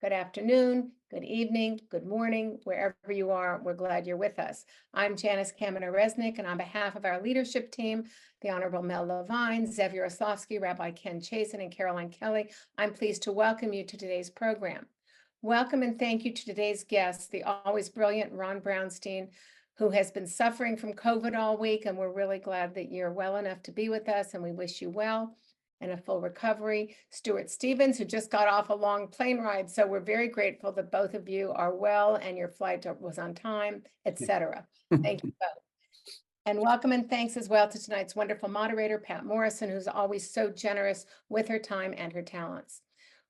good afternoon, good evening, good morning, wherever you are. We're glad you're with us. I'm Janice Kaminer-Resnick, and on behalf of our leadership team, the Honorable Mel Levine, Zev Yaroslavsky, Rabbi Ken Chasen, and Caroline Kelly, I'm pleased to welcome you to today's program. Welcome and thank you to today's guests, the always brilliant Ron Brownstein, who has been suffering from COVID all week, and we're really glad that you're well enough to be with us, and we wish you well and a full recovery. Stuart Stevens, who just got off a long plane ride, so we're very grateful that both of you are well and your flight was on time, etc. Thank you both. And welcome and thanks as well to tonight's wonderful moderator, Pat Morrison, who's always so generous with her time and her talents.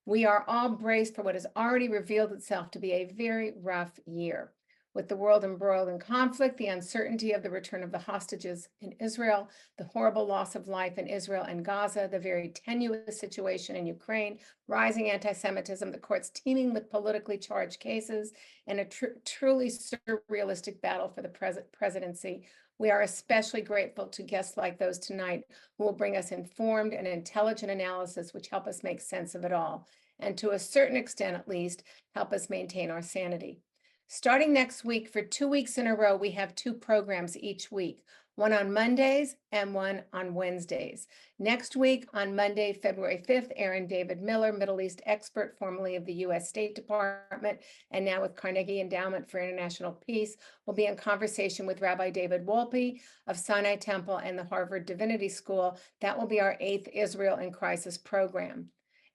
We are all braced for what has already revealed itself to be a very rough year. With the world embroiled in conflict, the uncertainty of the return of the hostages in Israel, the horrible loss of life in Israel and Gaza, the very tenuous situation in Ukraine, rising anti-Semitism, the courts teeming with politically charged cases, and a truly surrealistic battle for the presidency. We are especially grateful to guests like those tonight who will bring us informed and intelligent analysis which help us make sense of it all, and to a certain extent at least, help us maintain our sanity. Starting next week, for 2 weeks in a row, we have 2 programs each week, one on Mondays and one on Wednesdays. Next week, on Monday, February 5th, Aaron David Miller, Middle East expert, formerly of the U.S. State Department, and now with Carnegie Endowment for International Peace, will be in conversation with Rabbi David Wolpe of Sinai Temple and the Harvard Divinity School. That will be our 8th Israel in Crisis program.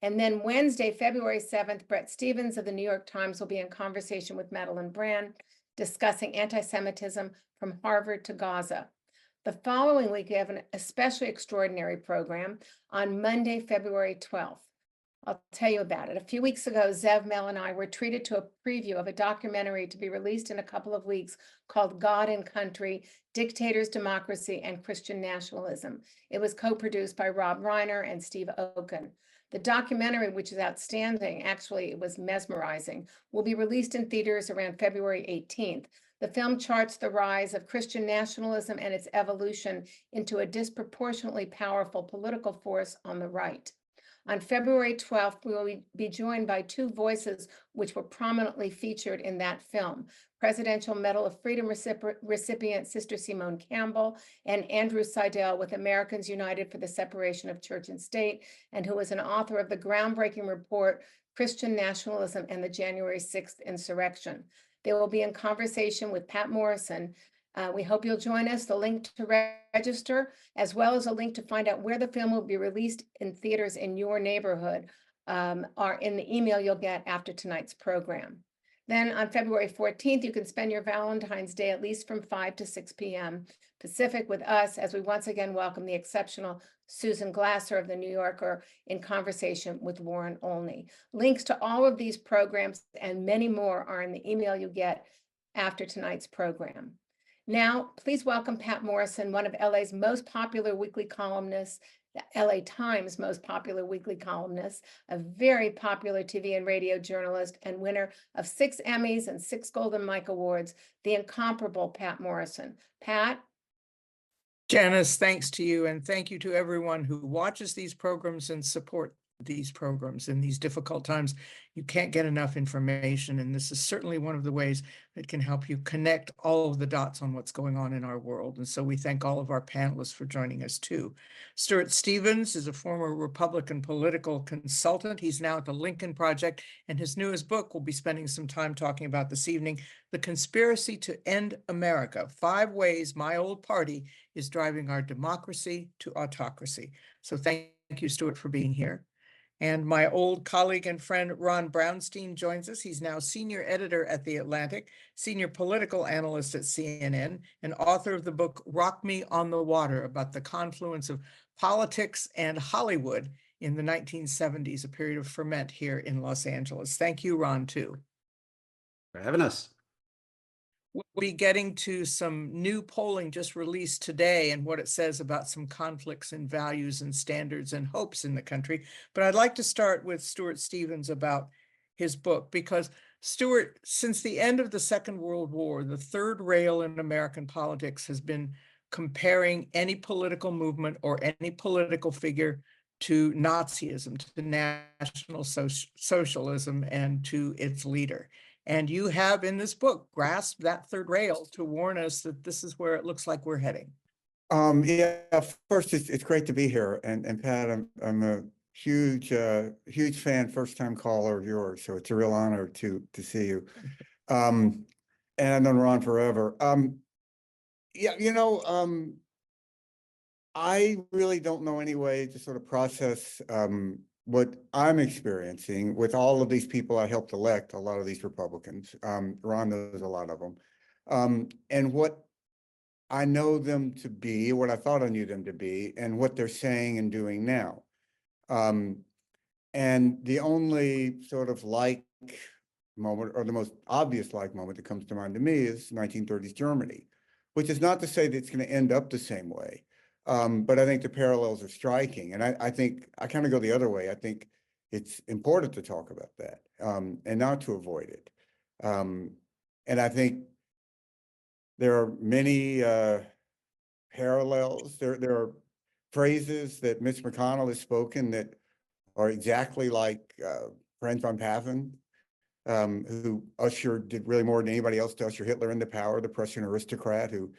And then Wednesday, February 7th, Brett Stevens of the New York Times will be in conversation with Madeline Brand, discussing anti-Semitism from Harvard to Gaza. The following week, we have an especially extraordinary program on Monday, February 12th. I'll tell you about it. A few weeks ago, Zev, Mel, and I were treated to a preview of a documentary to be released in a couple of weeks called God and Country, Dictators, Democracy, and Christian Nationalism. It was co-produced by Rob Reiner and Steve Oken. The documentary, which is outstanding, actually it was mesmerizing, will be released in theaters around February 18th. The film charts the rise of Christian nationalism and its evolution into a disproportionately powerful political force on the right. On February 12th, we will be joined by 2 voices which were prominently featured in that film. Presidential Medal of Freedom recipient Sister Simone Campbell and Andrew Seidel with Americans United for the Separation of Church and State, and who is an author of the groundbreaking report, Christian Nationalism and the January 6th Insurrection. They will be in conversation with Pat Morrison. We hope you'll join us. The link to register, as well as a link to find out where the film will be released in theaters in your neighborhood, are in the email you'll get after tonight's program. Then on February 14th, you can spend your Valentine's Day at least from 5 to 6 p.m. Pacific with us as we once again welcome the exceptional Susan Glasser of the New Yorker in conversation with Warren Olney. Links to all of these programs and many more are in the email you get after tonight's program. Now, please welcome Pat Morrison, one of LA's most popular weekly columnists, the LA Times' most popular weekly columnist, a very popular TV and radio journalist, and winner of 6 Emmys and 6 Golden Mike Awards, the incomparable Pat Morrison. Pat? Janice, thanks to you, and thank you to everyone who watches these programs and support these programs in these difficult times. You can't get enough information, and this is certainly one of the ways that can help you connect all of the dots on what's going on in our world. And so we thank all of our panelists for joining us too. Stuart Stevens is a former Republican political consultant. He's now at the Lincoln Project, and his newest book we'll be spending some time talking about this evening, The Conspiracy to End America: 5 Ways My Old Party is Driving Our Democracy to Autocracy. So thank you, Stuart, for being here. And my old colleague and friend, Ron Brownstein, joins us. He's now senior editor at The Atlantic, senior political analyst at CNN, and author of the book, Rock Me on the Water, about the confluence of politics and Hollywood in the 1970s, a period of ferment here in Los Angeles. Thank you, Ron, too. For having us. We'll be getting to some new polling just released today and what it says about some conflicts in values and standards and hopes in the country. But I'd like to start with Stuart Stevens about his book, because Stuart, since the end of the Second World War, the third rail in American politics has been comparing any political movement or any political figure to Nazism, to National Socialism, and to its leader. And you have in this book grasped that third rail to warn us that this is where it looks like we're heading. Yeah, first, it's great to be here. And Pat, I'm a huge fan, first time caller of yours. So it's a real honor to see you. And I've known Ron forever. Yeah, I really don't know any way to sort of process what I'm experiencing with all of these people I helped elect, a lot of these Republicans. Ron knows a lot of them. And what I know them to be, what I thought I knew them to be, and what they're saying and doing now. And the only sort of like moment, or the most obvious like moment that comes to mind to me, is 1930s Germany, which is not to say that it's going to end up the same way. But I think the parallels are striking. And I think I kind of go the other way. I think it's important to talk about that and not to avoid it. And I think there are many parallels. There are phrases that Mitch McConnell has spoken that are exactly like Franz von Papen, who did really more than anybody else to usher Hitler into power, the Prussian aristocrat who,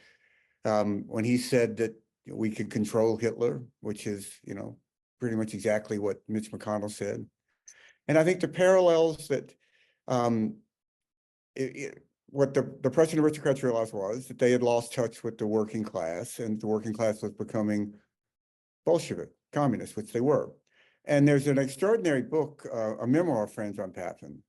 when he said that we could control Hitler, which is, pretty much exactly what Mitch McConnell said. And I think the parallels that what the Prussian aristocrats realized was that they had lost touch with the working class, and the working class was becoming Bolshevik, communist, which they were. And there's an extraordinary book, a memoir of Franz von Papen,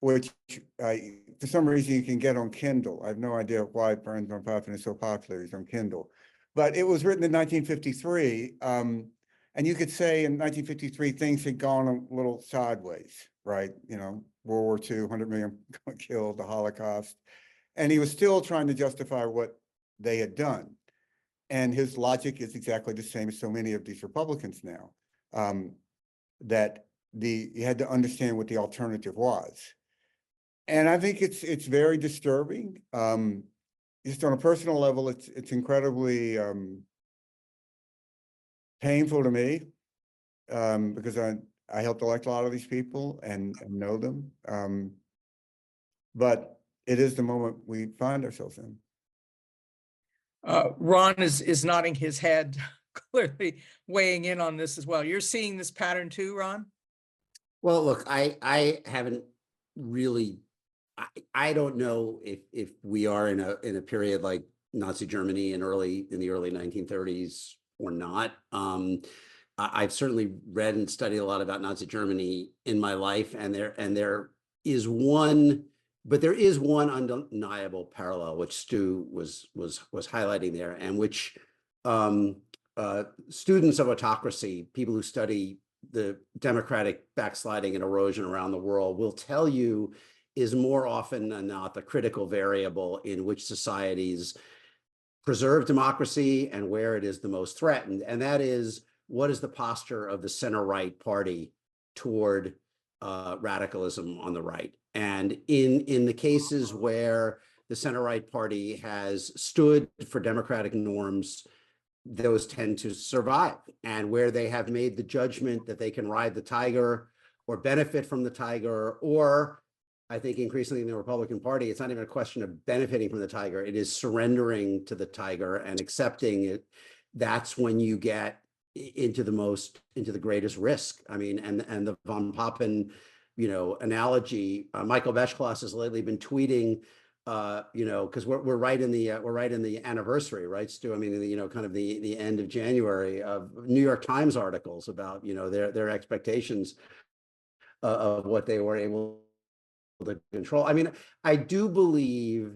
which for some reason you can get on Kindle. I have no idea why Franz von Papen is so popular. He's on Kindle. But it was written in 1953. And you could say in 1953, things had gone a little sideways, right? World War II, 100 million killed, the Holocaust. And he was still trying to justify what they had done. And his logic is exactly the same as so many of these Republicans now, that you had to understand what the alternative was. And I think it's very disturbing. Just on a personal level, it's incredibly painful to me because I helped elect a lot of these people and know them. But it is the moment we find ourselves in. Ron is nodding his head, clearly weighing in on this as well. You're seeing this pattern too, Ron? Well, look, I haven't really, I don't know if we are in a period like Nazi Germany in the early 1930s or not. I've certainly read and studied a lot about Nazi Germany in my life, and there is one undeniable parallel, which Stu was highlighting there, and which students of autocracy, people who study the democratic backsliding and erosion around the world, will tell you is more often than not the critical variable in which societies preserve democracy and where it is the most threatened. And that is, what is the posture of the center-right party toward radicalism on the right? And in the cases where the center-right party has stood for democratic norms, those tend to survive. And where they have made the judgment that they can ride the tiger or benefit from the tiger, or I think increasingly in the Republican Party, it's not even a question of benefiting from the tiger, it is surrendering to the tiger and accepting it. That's when you get into the greatest risk. I mean, and the von Papen, analogy, Michael Beschloss has lately been tweeting, because we're right in the anniversary, right, Stu? I mean, kind of the end of January of New York Times articles about, their expectations of what they were able to control. I mean, I do believe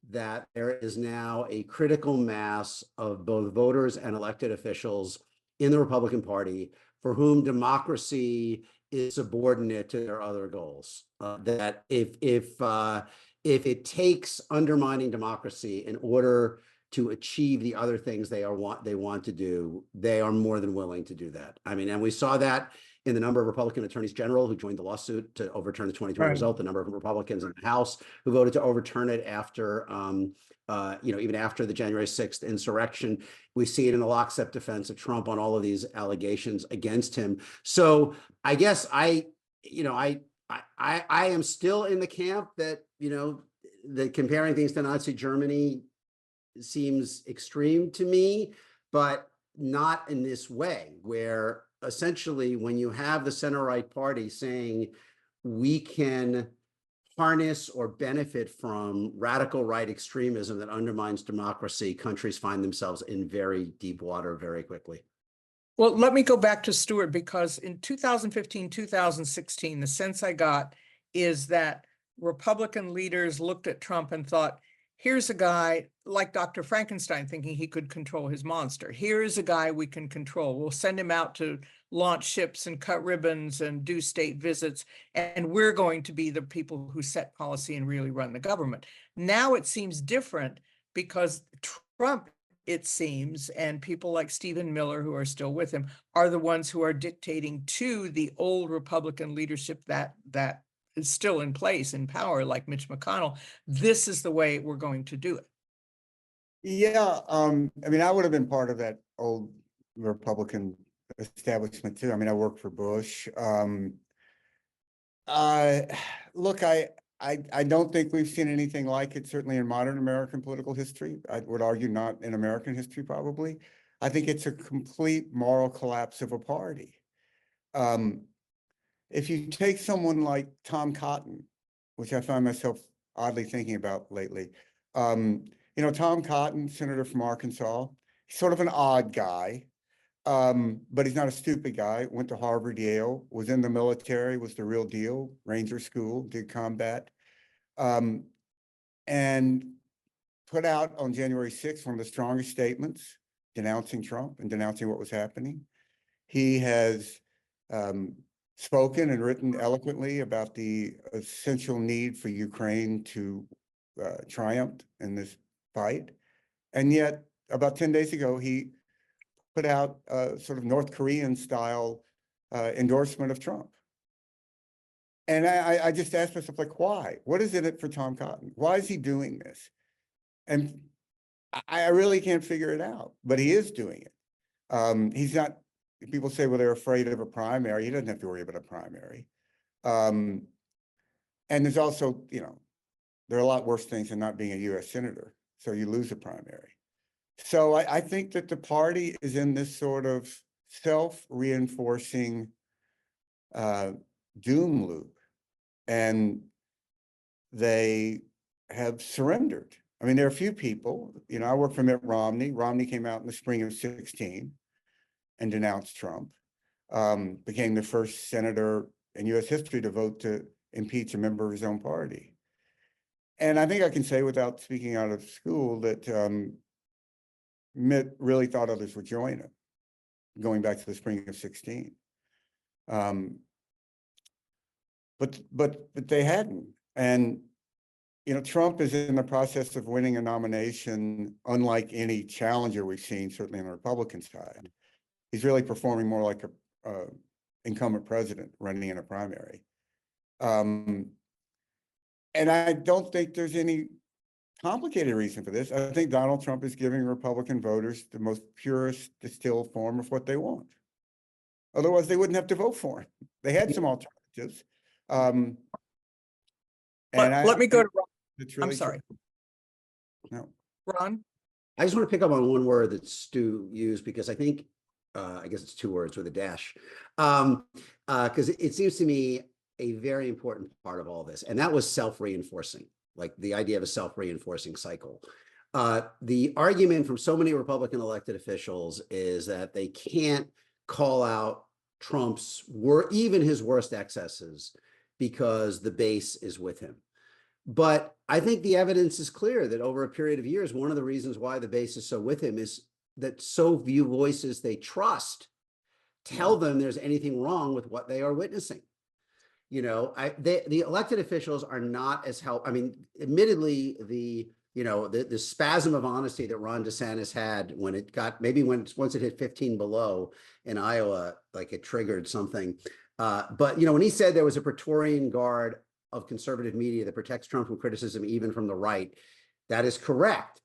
that there is now a critical mass of both voters and elected officials in the Republican Party for whom democracy is subordinate to their other goals. That if it takes undermining democracy in order to achieve the other things they want to do, they are more than willing to do that. I mean, and we saw that in the number of Republican attorneys general who joined the lawsuit to overturn the 2020 Right. result, the number of Republicans in the House who voted to overturn it after, even after the January 6th insurrection. We see it in the lockstep defense of Trump on all of these allegations against him. So I guess I am still in the camp that, that comparing things to Nazi Germany seems extreme to me, but not in this way, where essentially when you have the center-right party saying we can harness or benefit from radical right extremism that undermines democracy, countries find themselves in very deep water very quickly. Well, let me go back to Stuart, because in 2015, 2016, the sense I got is that Republican leaders looked at Trump and thought, here's a guy like Dr. Frankenstein thinking he could control his monster. Here is a guy we can control. We'll send him out to launch ships and cut ribbons and do state visits, and we're going to be the people who set policy and really run the government. Now it seems different because Trump, it seems, and people like Stephen Miller, who are still with him, are the ones who are dictating to the old Republican leadership that is still in place, in power, like Mitch McConnell. This is the way we're going to do it. Yeah, I mean, I would have been part of that old Republican establishment too. I mean, I worked for Bush. Look, I don't think we've seen anything like it, certainly in modern American political history. I would argue not in American history, probably. I think it's a complete moral collapse of a party. If you take someone like Tom Cotton, which I find myself oddly thinking about lately, Tom Cotton, senator from Arkansas, he's sort of an odd guy, but he's not a stupid guy. Went to Harvard, Yale, was in the military, was the real deal, Ranger School, did combat, and put out on January 6th one of the strongest statements denouncing Trump and denouncing what was happening. He has spoken and written eloquently about the essential need for Ukraine to triumph in this fight. And yet, about 10 days ago, he put out a sort of North Korean style endorsement of Trump. And I just asked myself, like, why? What is in it for Tom Cotton? Why is he doing this? And I really can't figure it out, but he is doing it. He's not, people say, well, they're afraid of a primary. He doesn't have to worry about a primary. And there's also, there are a lot worse things than not being a US senator. So you lose a primary. So I think that the party is in this sort of self-reinforcing doom loop, and they have surrendered. I mean, there are a few people, I work for Mitt Romney. Romney came out in the spring of 2016 and denounced Trump, became the first senator in US history to vote to impeach a member of his own party. And I think I can say, without speaking out of school, that Mitt really thought others would join him, going back to the spring of 16. But they hadn't. And Trump is in the process of winning a nomination unlike any challenger we've seen, certainly on the Republican side. He's really performing more like a incumbent president running in a primary. And I don't think there's any complicated reason for this. I think Donald Trump is giving Republican voters the most purest distilled form of what they want. Otherwise, they wouldn't have to vote for him. They had some alternatives. And let me go to Ron. It's really I'm sorry. No. Ron? I just want to pick up on one word that Stu used, because I think, I guess it's two words with a dash, because it seems to me a very important part of all this, and that was self-reinforcing, like the idea of a self-reinforcing cycle. The argument from so many Republican elected officials is that they can't call out Trump's even his worst excesses because the base is with him. But I think the evidence is clear that over a period of years, one of the reasons why the base is so with him is that so few voices they trust tell them there's anything wrong with what they are witnessing. The elected officials are not as I mean, admittedly, the the spasm of honesty that Ron DeSantis had when it got, maybe once it hit 15 below in Iowa, like it triggered something. But, when he said there was a Praetorian Guard of conservative media that protects Trump from criticism, even from the right, that is correct.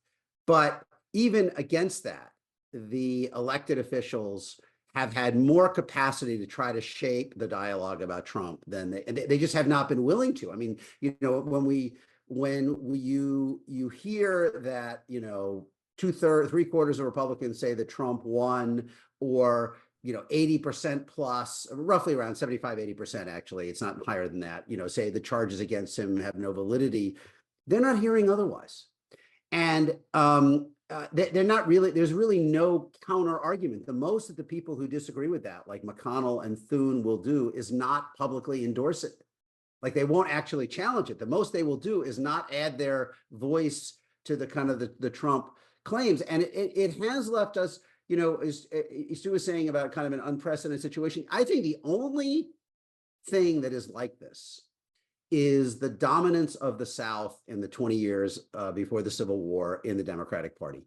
But even against that, the elected officials have had more capacity to try to shape the dialogue about Trump than they just have not been willing to. I mean, when you hear that, 3/4 of Republicans say that Trump won, or 80% plus, roughly around 75-80%, actually, it's not higher than that, say the charges against him have no validity, they're not hearing otherwise. And they're not really, there's really no counter argument. The most that the people who disagree with that, like McConnell and Thune, will do is not publicly endorse it. Like, they won't actually challenge it. The most they will do is not add their voice to the kind of the Trump claims. And it has left us, as Stu was saying, about kind of an unprecedented situation. I think the only thing that is like this is the dominance of the South in the 20 years before the Civil War in the Democratic Party.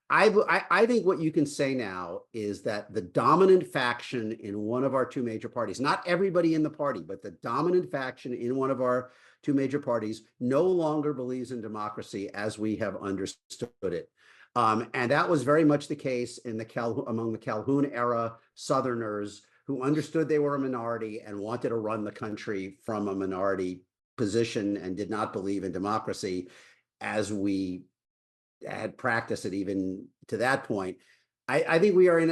I think what you can say now is that the dominant faction in one of our two major parties, not everybody in the party, but the dominant faction in one of our two major parties, no longer believes in democracy as we have understood it. And that was very much the case in among the Calhoun era Southerners who understood they were a minority and wanted to run the country from a minority position and did not believe in democracy as we had practiced it even to that point. I think we are in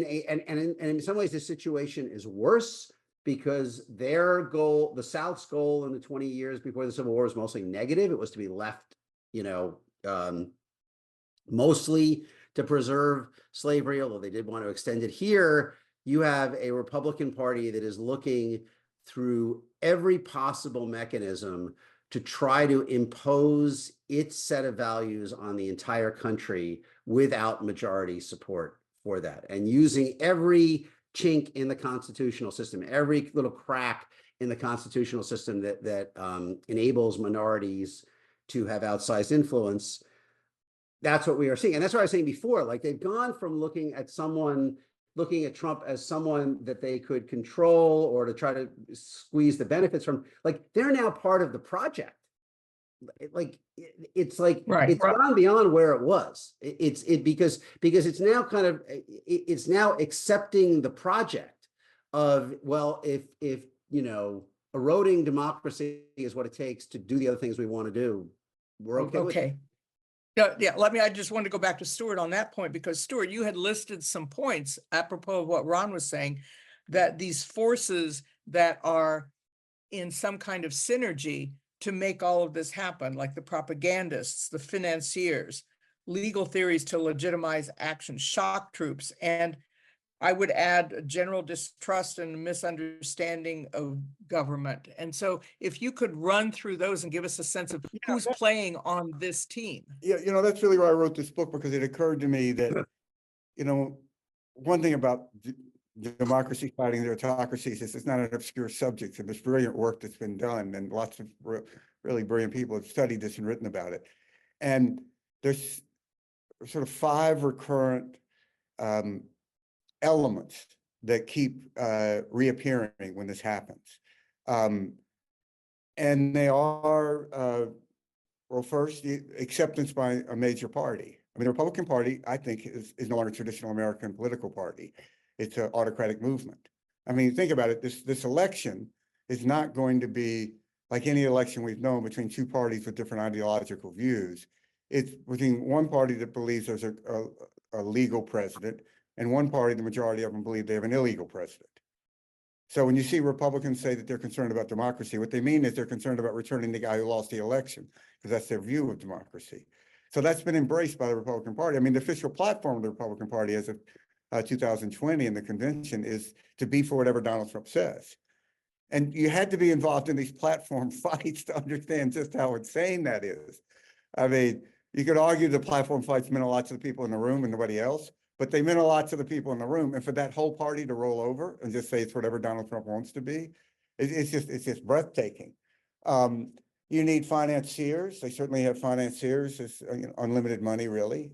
in some ways the situation is worse because their goal, the South's goal in the 20 years before the Civil War, was mostly negative. It was to be left, mostly to preserve slavery, although they did want to extend it. Here, you have a Republican Party that is looking through every possible mechanism to try to impose its set of values on the entire country without majority support for that, and using every chink in the constitutional system, every little crack in the constitutional system that enables minorities to have outsized influence. That's what we are seeing. And that's what I was saying before, like, they've gone from looking at Trump as someone that they could control or to try to squeeze the benefits from, like, they're now part of the project. Like, it's like, Right. it's gone beyond where it was. Because it's now kind of, it's now accepting the project of, well, if eroding democracy is what it takes to do the other things we want to do, we're okay with it. Yeah, I just wanted to go back to Stuart on that point, because Stuart, you had listed some points apropos of what Ron was saying, that these forces that are in some kind of synergy to make all of this happen, like the propagandists, the financiers, legal theories to legitimize action, shock troops, and I would add general distrust and misunderstanding of government. And so if you could run through those and give us a sense of who's playing on this team. Yeah, that's really why I wrote this book, because it occurred to me that, one thing about democracy fighting the autocracies is it's not an obscure subject, and there's brilliant work that's been done, and lots of really brilliant people have studied this and written about it. And there's sort of 5 recurrent elements that keep reappearing when this happens. And they are, well, first, the acceptance by a major party. I mean, the Republican Party, I think, is no longer a traditional American political party. It's an autocratic movement. I mean, think about it. This election is not going to be like any election we've known between two parties with different ideological views. It's between one party that believes there's a legal president, and one party, the majority of them, believe they have an illegal president. So when you see Republicans say that they're concerned about democracy, what they mean is they're concerned about returning the guy who lost the election, because that's their view of democracy. So that's been embraced by the Republican Party. I mean, the official platform of the Republican Party as of 2020 in the convention is to be for whatever Donald Trump says. And you had to be involved in these platform fights to understand just how insane that is. I mean, you could argue the platform fights meant a lot to the people in the room and nobody else, but they meant a lot to the people in the room. And for that whole party to roll over and just say it's whatever Donald Trump wants to be, it's just breathtaking. You need financiers. They certainly have financiers. It's unlimited money, really.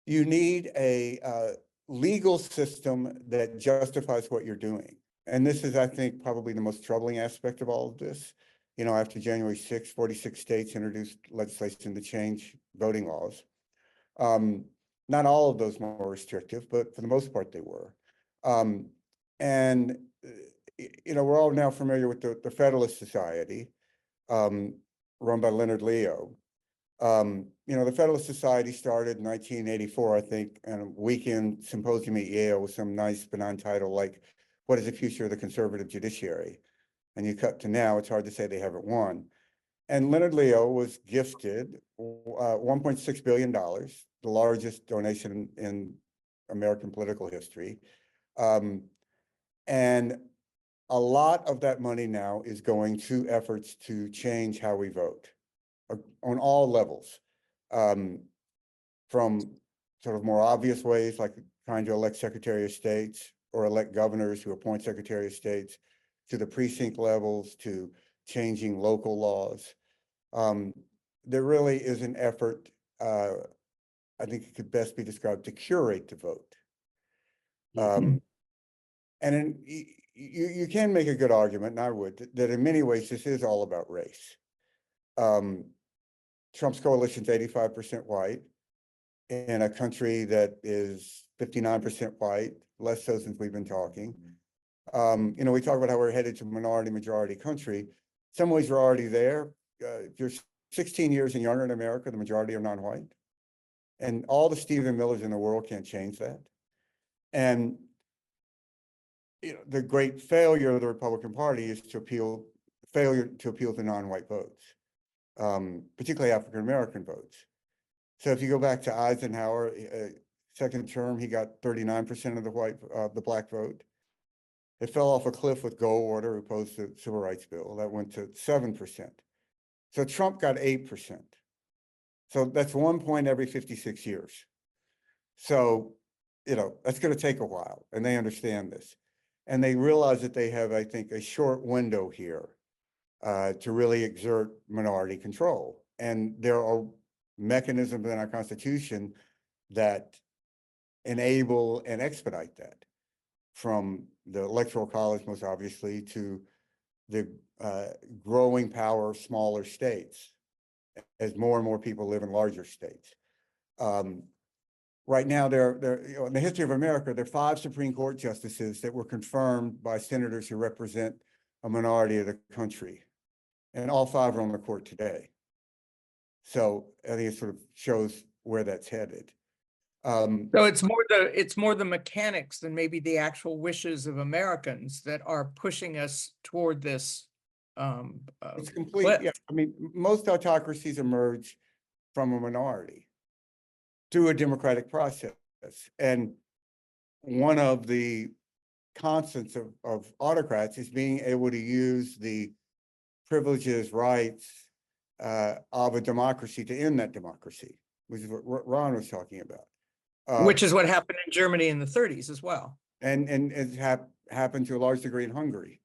You need a legal system that justifies what you're doing. And this is, I think, probably the most troubling aspect of all of this. After January 6th, 46 states introduced legislation to change voting laws. Not all of those more restrictive, but for the most part they were. We're all now familiar with the Federalist Society, run by Leonard Leo. The Federalist Society started in 1984, I think, and a weekend symposium at Yale with some nice benign title like, "What is the future of the conservative judiciary?" And you cut to now, it's hard to say they haven't won. And Leonard Leo was gifted $1.6 billion, the largest donation in American political history. And a lot of that money now is going to efforts to change how we vote on all levels, from sort of more obvious ways, like trying to elect Secretary of States or elect governors who appoint Secretary of States, to the precinct levels, to changing local laws. There really is an effort, I think it could best be described, to curate the vote. You can make a good argument, and I would, that in many ways this is all about race. Trump's coalition's 85% white in a country that is 59% white, less so since we've been talking. We talk about how we're headed to a minority majority country. In some ways we're already there. If you're 16 years and younger in America, the majority are non-white. And all the Stephen Millers in the world can't change that. And the great failure of the Republican Party is failure to appeal to non-white votes, particularly African-American votes. So if you go back to Eisenhower, second term, he got 39% of the black vote. It fell off a cliff with Goldwater, who opposed the Civil Rights Bill. That went to 7%. So Trump got 8%. So that's 1 point every 56 years. So, that's going to take a while, and they understand this. And they realize that they have, I think, a short window here to really exert minority control. And there are mechanisms in our Constitution that enable and expedite that, from the Electoral College, most obviously, to the growing power of smaller states as more and more people live in larger states. Right now, in the history of America, there are 5 Supreme Court justices that were confirmed by senators who represent a minority of the country, and all 5 are on the court today. So I think it sort of shows where that's headed. So it's more the mechanics than maybe the actual wishes of Americans that are pushing us toward this. It's complete. cliff. Yeah, I mean, most autocracies emerge from a minority through a democratic process. And one of the constants of autocrats is being able to use the privileges, rights of a democracy to end that democracy, which is what Ron was talking about. Which is what happened in Germany in the 30s as well. And it happened to a large degree in Hungary.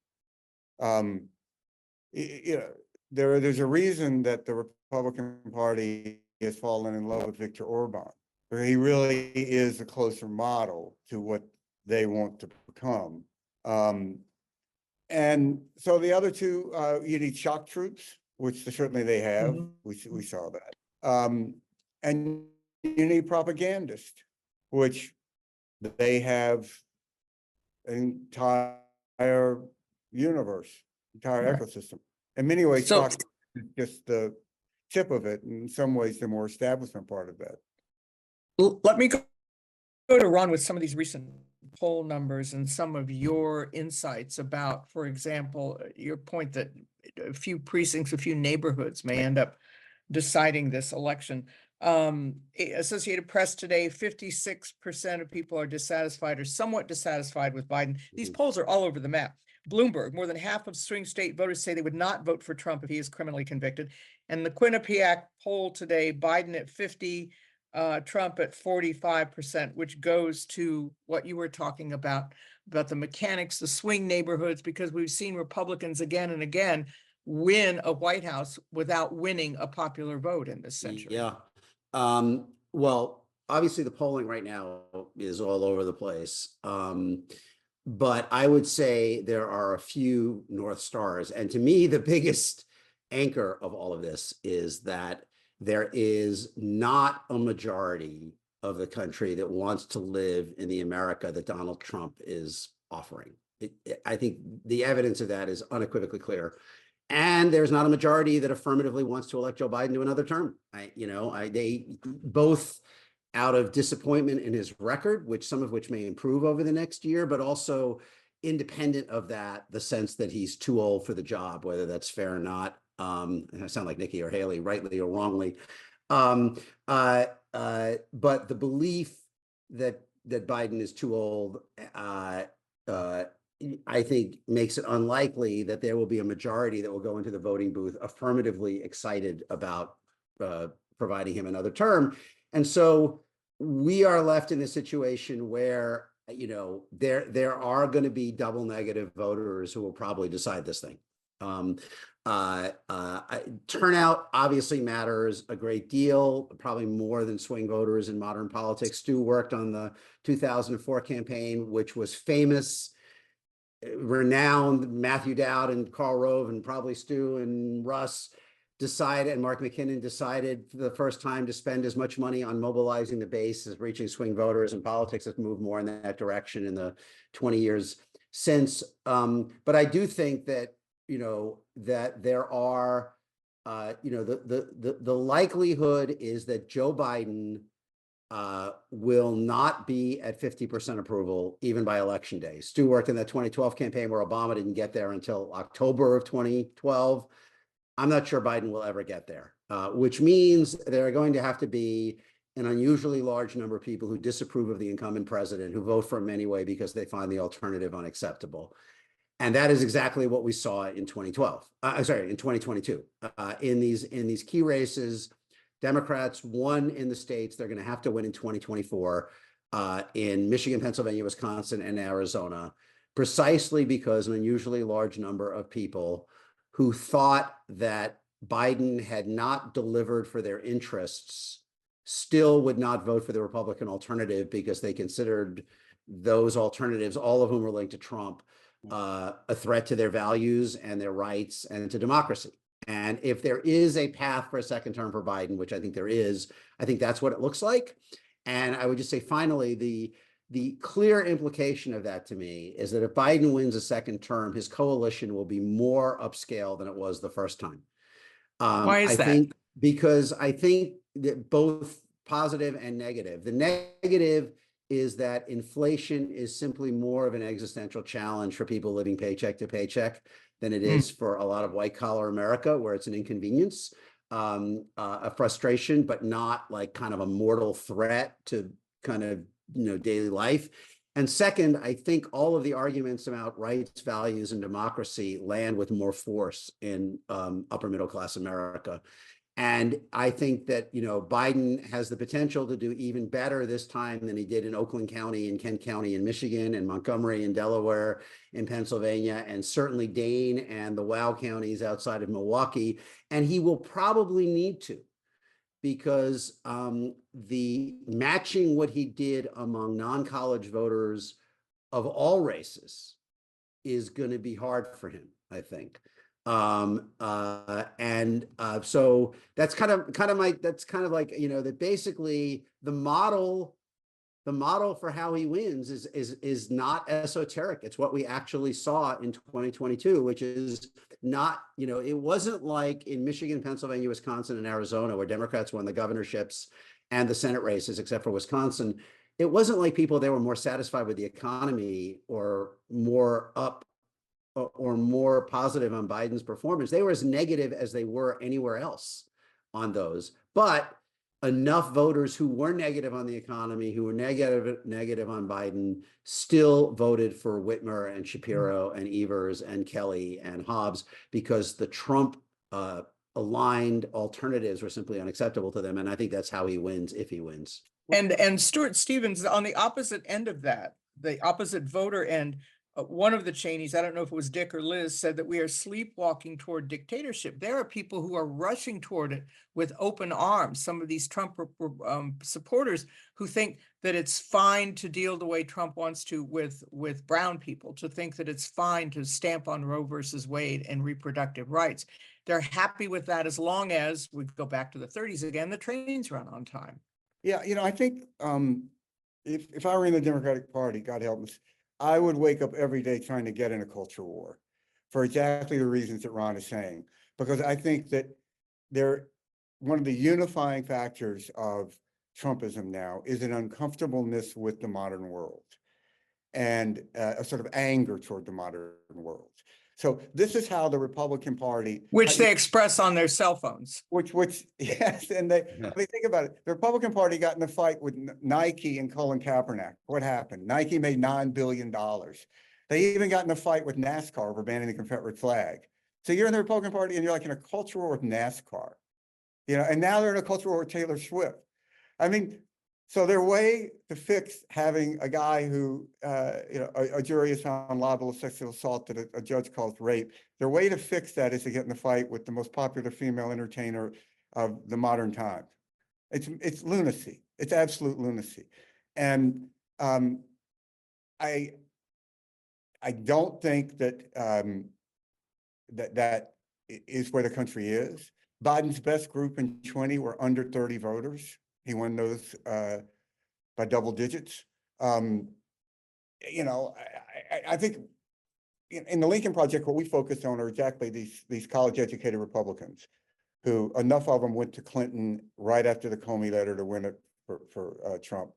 There's a reason that the Republican Party has fallen in love with Viktor Orban. He really is a closer model to what they want to become. And so the other two, you need shock troops, which certainly they have. Mm-hmm. We saw that. And you need propagandists, which they have an entire universe, entire ecosystem. In many ways, shock is just the tip of it. In some ways, the more establishment part of that. Let me go to Ron with some of these recent poll numbers and some of your insights about, for example, your point that a few precincts, a few neighborhoods may end up deciding this election. Associated Press today, 56% of people are dissatisfied or somewhat dissatisfied with Biden. These polls are all over the map. Bloomberg, more than half of swing state voters say they would not vote for Trump if he is criminally convicted. And the Quinnipiac poll today, Biden at 50%, Trump at 45%, which goes to what you were talking about the mechanics, the swing neighborhoods, because we've seen Republicans again and again win a White House without winning a popular vote in this century. Yeah. Well, obviously the polling right now is all over the place. But I would say there are a few North Stars. And to me, the biggest anchor of all of this is that there is not a majority of the country that wants to live in the America that Donald Trump is offering. I think the evidence of that is unequivocally clear. And there's not a majority that affirmatively wants to elect Joe Biden to another term. They both out of disappointment in his record, which some of which may improve over the next year, but also independent of that, the sense that he's too old for the job, whether that's fair or not. I sound like Nikki or Haley, rightly or wrongly. But the belief that Biden is too old, I think makes it unlikely that there will be a majority that will go into the voting booth affirmatively excited about providing him another term. And so we are left in a situation where, there are going to be double negative voters who will probably decide this thing. Turnout obviously matters a great deal, probably more than swing voters in modern politics. Stu worked on the 2004 campaign, which was famous, renowned. Matthew Dowd and Karl Rove and probably Stu and Russ decided, and Mark McKinnon decided for the first time to spend as much money on mobilizing the base as reaching swing voters, and politics has moved more in that direction in the 20 years since. But I do think that, that there are, the likelihood is that Joe Biden will not be at 50% approval even by election day. Stu worked in the 2012 campaign where Obama didn't get there until October of 2012. I'm not sure Biden will ever get there, which means there are going to have to be an unusually large number of people who disapprove of the incumbent president, who vote for him anyway because they find the alternative unacceptable. And that is exactly what we saw in 2012. In 2022. In these key races, Democrats won in the states they're going to have to win in 2024 in Michigan, Pennsylvania, Wisconsin, and Arizona, precisely because an unusually large number of people who thought that Biden had not delivered for their interests still would not vote for the Republican alternative because they considered those alternatives, all of whom were linked to Trump, a threat to their values and their rights and to democracy. And if there is a path for a second term for Biden, which I think there is, I think that's what it looks like. And I would just say, finally, the clear implication of that to me is that if Biden wins a second term, his coalition will be more upscale than it was the first time. Why is that? Because I think that both positive and negative. The negative is that inflation is simply more of an existential challenge for people living paycheck to paycheck than it is for a lot of white collar America, where it's an inconvenience, a frustration, but not like kind of a mortal threat to kind of daily life. And second, I think all of the arguments about rights, values, and democracy land with more force in upper middle class America. And I think that, Biden has the potential to do even better this time than he did in Oakland County and Kent County in Michigan and Montgomery in Delaware, in Pennsylvania, and certainly Dane and the Wow counties outside of Milwaukee. And he will probably need to, because the matching what he did among non-college voters of all races is going to be hard for him, I think. So that's kind of like, that basically the model for how he wins is not esoteric. It's what we actually saw in 2022, which is not, it wasn't like in Michigan, Pennsylvania, Wisconsin, and Arizona, where Democrats won the governorships and the Senate races, except for Wisconsin. It wasn't like people there were more satisfied with the economy or more up or more positive on Biden's performance. They were as negative as they were anywhere else on those. But enough voters who were negative on the economy, who were negative on Biden, still voted for Whitmer and Shapiro and Evers and Kelly and Hobbs, because the Trump aligned alternatives were simply unacceptable to them. And I think that's how he wins, if he wins. And Stuart Stevens, on the opposite end of that, the opposite voter end, one of the Cheneys, I don't know if it was Dick or Liz, said that we are sleepwalking toward dictatorship. There are people who are rushing toward it with open arms. Some of these Trump supporters who think that it's fine to deal the way Trump wants to with brown people, to think that it's fine to stamp on Roe versus Wade and reproductive rights. They're happy with that as long as we go back to the 30s again, the trains run on time. Yeah, I think if I were in the Democratic Party, God help us, I would wake up every day trying to get in a culture war for exactly the reasons that Ron is saying. Because I think that one of the unifying factors of Trumpism now is an uncomfortableness with the modern world and a sort of anger toward the modern world. So this is how the Republican Party, Which they express on their cell phones. which yes, and I mean, think about it. The Republican Party got in a fight with Nike and Colin Kaepernick. What happened? Nike made $9 billion. They even got in a fight with NASCAR over banning the Confederate flag. So you're in the Republican Party and you're like in a culture war with NASCAR, and now they're in a culture war with Taylor Swift. I mean, so their way to fix having a guy who, a jury has found liable of sexual assault that a judge calls rape, their way to fix that is to get in a fight with the most popular female entertainer of the modern time. It's lunacy. It's absolute lunacy. And I don't think that that is where the country is. Biden's best group in 20 were under 30 voters. He won those by double digits. I think in the Lincoln Project, what we focused on are exactly these college-educated Republicans, who enough of them went to Clinton right after the Comey letter to win it for Trump.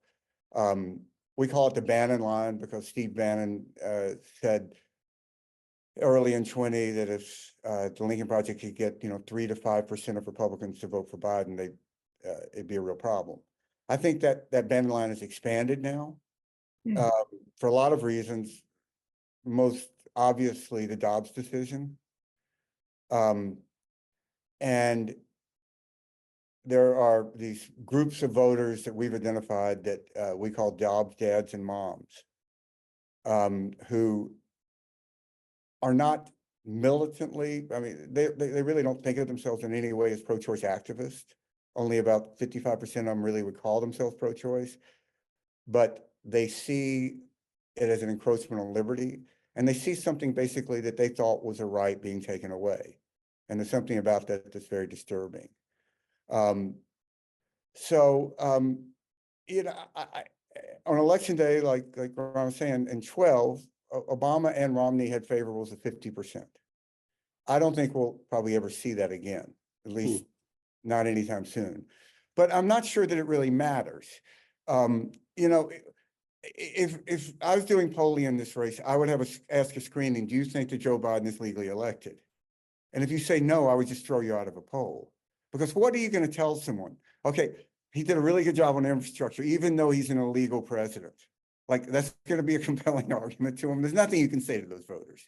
We call it the Bannon line because Steve Bannon said early in 20 that if the Lincoln Project could get 3 to 5% of Republicans to vote for Biden, it'd be a real problem. I think that Bannon line has expanded now for a lot of reasons. Most obviously, the Dobbs decision, and there are these groups of voters that we've identified that we call Dobbs dads and moms, who are not militantly. I mean, they really don't think of themselves in any way as pro-choice activists. Only about 55% of them really would call themselves pro-choice, but they see it as an encroachment on liberty, and they see something basically that they thought was a right being taken away. And there's something about that that's very disturbing. On election day, like Ron was saying, in 12, Obama and Romney had favorables of 50%. I don't think we'll probably ever see that again, at least not anytime soon. But I'm not sure that it really matters. If I was doing polling in this race, I would ask a screening, do you think that Joe Biden is legally elected? And if you say no, I would just throw you out of a poll. Because what are you going to tell someone? Okay, he did a really good job on infrastructure, even though he's an illegal president. Like, that's going to be a compelling argument to him. There's nothing you can say to those voters.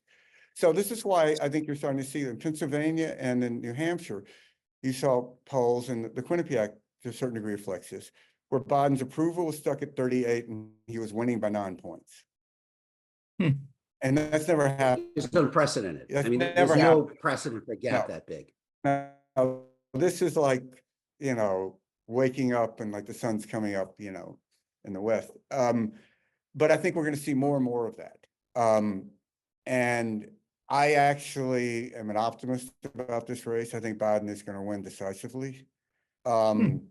So this is why I think you're starting to see in Pennsylvania and in New Hampshire, you saw polls, and the Quinnipiac to a certain degree reflects this, where Biden's approval was stuck at 38 and he was winning by 9 points. And that's never happened. It's unprecedented. That's I mean, never there's no happened. precedent for a gap that big. Now, this is like, waking up and like the sun's coming up, in the West. But I think we're going to see more and more of that. And I actually am an optimist about this race. I think Biden is going to win decisively. I mean,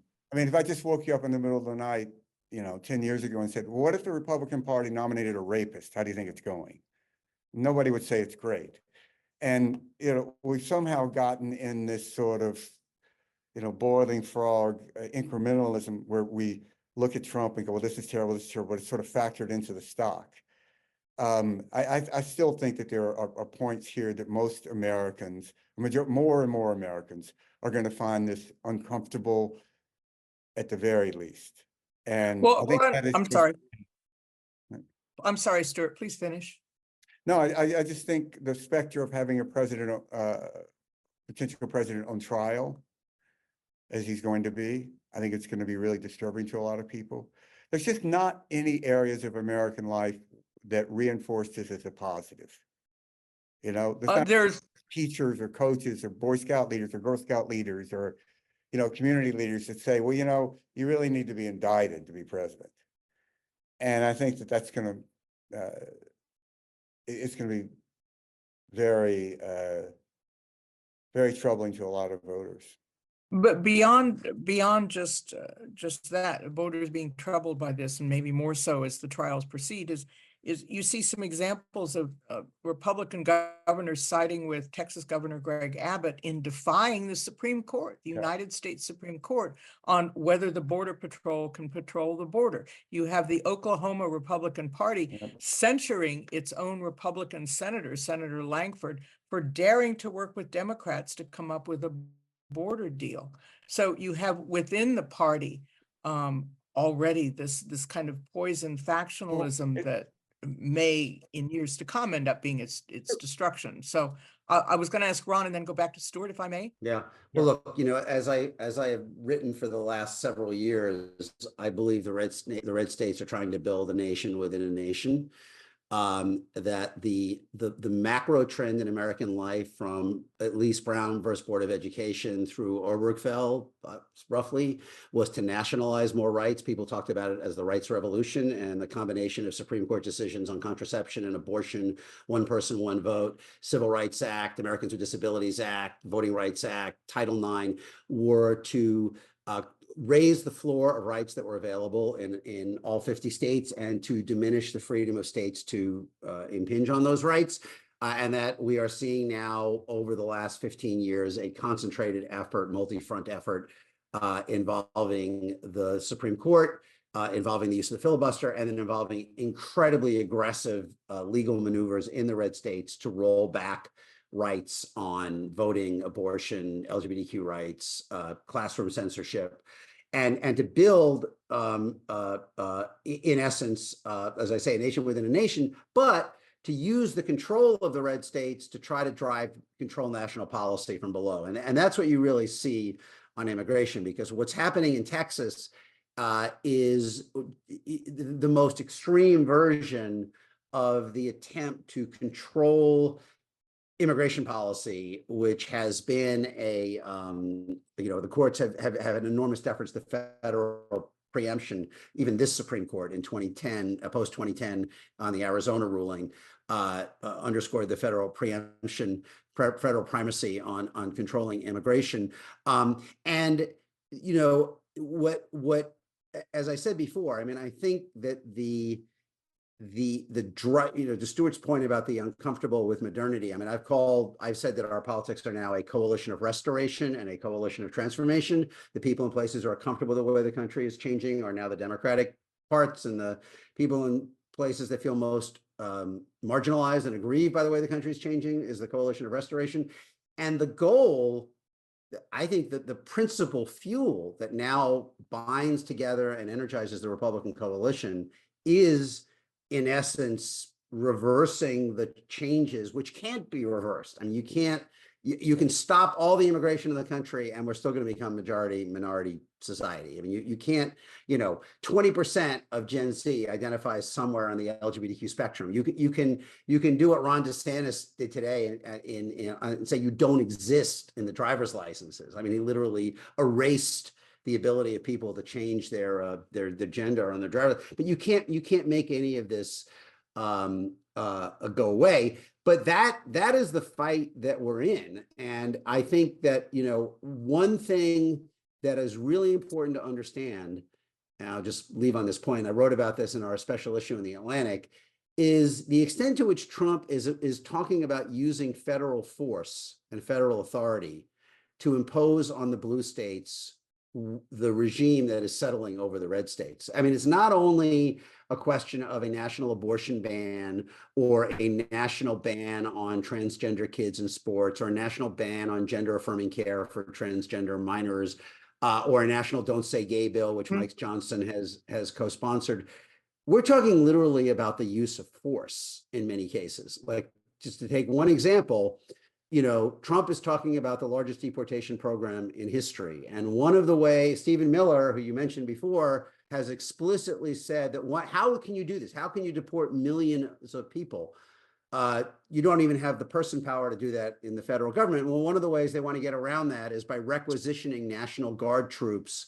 if I just woke you up in the middle of the night, 10 years ago and said, well, what if the Republican Party nominated a rapist? How do you think it's going? Nobody would say it's great. And, we've somehow gotten in this sort of, boiling frog incrementalism where we look at Trump and go, well, this is terrible, but it's sort of factored into the stock. I still think that there are points here that most Americans, more and more Americans, are going to find this uncomfortable at the very least. And Well, I think that is I'm sorry. I'm sorry, Stuart, please finish. No, I just think the specter of having a president, potential president on trial, as he's going to be, I think it's going to be really disturbing to a lot of people. There's just not any areas of American life that reinforce this as a positive. You know, there's not There's teachers or coaches or Boy Scout leaders or Girl Scout leaders or, you know, community leaders that say, well, you know, you really need to be indicted to be president. And I think that that's going to, it's going to be very, very troubling to a lot of voters. But beyond just that, voters being troubled by this, and maybe more so as the trials proceed, is you see some examples of Republican governors siding with Texas Governor Greg Abbott in defying the Supreme Court, the United States Supreme Court, on whether the Border Patrol can patrol the border. You have the Oklahoma Republican Party censuring its own Republican senator, Senator Langford, for daring to work with Democrats to come up with a border deal. So you have within the party already this kind of poison factionalism that may in years to come end up being its destruction. So I was going to ask Ron and then go back to Stuart, if I may. Yeah. Well, look, you know, as I have written for the last several years, I believe the red states are trying to build a nation within a nation. That the macro trend in American life, from at least Brown versus Board of Education through Obergefell, roughly, was to nationalize more rights. People talked about it as the rights revolution, and the combination of Supreme Court decisions on contraception and abortion, one person, one vote, Civil Rights Act, Americans with Disabilities Act, Voting Rights Act, Title IX, were to raise the floor of rights that were available in all 50 states and to diminish the freedom of states to impinge on those rights. And that we are seeing now over the last 15 years, a concentrated effort, multi-front effort involving the Supreme Court, involving the use of the filibuster, and then involving incredibly aggressive legal maneuvers in the red states to roll back rights on voting, abortion, LGBTQ rights, classroom censorship, and to build, in essence, as I say, a nation within a nation, but to use the control of the red states to try to control national policy from below. And that's what you really see on immigration, because what's happening in Texas is the most extreme version of the attempt to control immigration policy, which has been a, the courts have an enormous deference to federal preemption. Even this Supreme Court in 2010, post 2010, on the Arizona ruling, underscored the federal preemption, federal primacy on controlling immigration. And you know what, as I said before, I mean, I think that to Stuart's point about the uncomfortable with modernity, I mean, I've said that our politics are now a coalition of restoration and a coalition of transformation. The people in places who are comfortable with the way the country is changing are now the Democratic parts, and the people in places that feel most marginalized and aggrieved by the way the country is changing is the coalition of restoration. And the goal, I think, that the principal fuel that now binds together and energizes the Republican coalition is, in essence, reversing the changes, which can't be reversed. I mean, you can stop all the immigration in the country and we're still going to become minority society. I mean, you can't, 20% of Gen Z identifies somewhere on the LGBTQ spectrum. You can do what Ron DeSantis did today and say you don't exist in the driver's licenses. I mean, he literally erased the ability of people to change their gender on their driver, but you can't make any of this go away. But that is the fight that we're in, and I think that one thing that is really important to understand, and I'll just leave on this point. I wrote about this in our special issue in the Atlantic, is the extent to which Trump is talking about using federal force and federal authority to impose on the blue states the regime that is settling over the red states. I mean, it's not only a question of a national abortion ban or a national ban on transgender kids in sports or a national ban on gender affirming care for transgender minors or a national Don't Say Gay bill, which Mike Johnson has co-sponsored. We're talking literally about the use of force in many cases. Like, just to take one example, Trump is talking about the largest deportation program in history. And one of the ways, Stephen Miller, who you mentioned before, has explicitly said that how can you do this? How can you deport millions of people? You don't even have the person power to do that in the federal government. Well, one of the ways they want to get around that is by requisitioning National Guard troops